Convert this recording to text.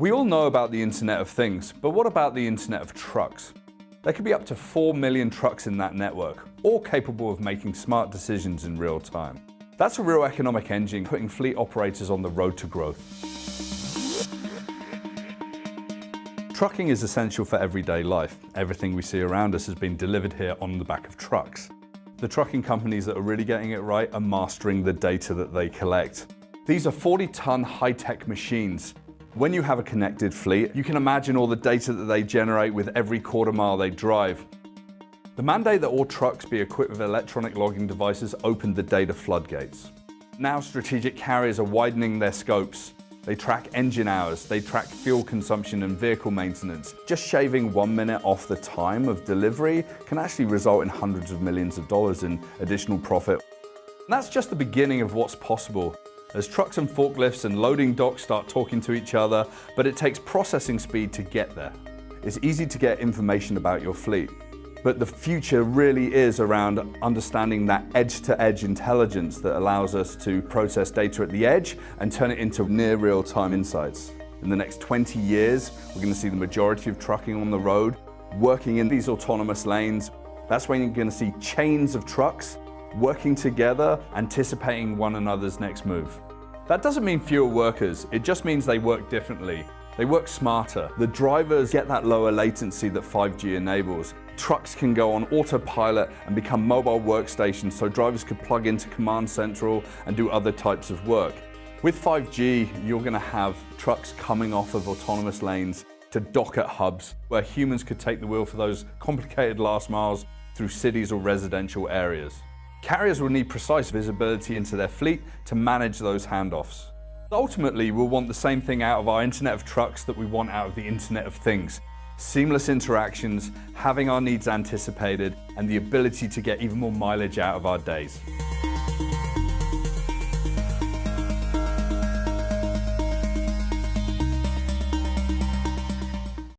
We all know about the Internet of Things, but what about the Internet of Trucks? There could be up to 4 million trucks in that network, all capable of making smart decisions in real time. That's a real economic engine putting fleet operators on the road to growth. Trucking is essential for everyday life. Everything we see around us has been delivered here on the back of trucks. The trucking companies that are really getting it right are mastering the data that they collect. These are 40-ton high-tech machines. When you have a connected fleet, you can imagine all the data that they generate with every quarter mile they drive. The mandate that all trucks be equipped with electronic logging devices opened the data floodgates. Now strategic carriers are widening their scopes. They track engine hours, they track fuel consumption and vehicle maintenance. Just shaving 1 minute off the time of delivery can actually result in hundreds of millions of dollars in additional profit. And that's just the beginning of what's possible. As trucks and forklifts and loading docks start talking to each other, but it takes processing speed to get there. It's easy to get information about your fleet, but the future really is around understanding that edge-to-edge intelligence that allows us to process data at the edge and turn it into near real-time insights. In the next 20 years, we're going to see the majority of trucking on the road working in these autonomous lanes. That's when you're going to see chains of trucks working together, anticipating one another's next move. That doesn't mean fewer workers, it just means they work differently. They work smarter. The drivers get that lower latency that 5G enables. Trucks can go on autopilot and become mobile workstations so drivers could plug into Command Central and do other types of work. With 5G, you're going to have trucks coming off of autonomous lanes to dock at hubs where humans could take the wheel for those complicated last miles through cities or residential areas. Carriers will need precise visibility into their fleet to manage those handoffs. Ultimately, we'll want the same thing out of our Internet of Trucks that we want out of the Internet of Things. Seamless interactions, having our needs anticipated, and the ability to get even more mileage out of our days.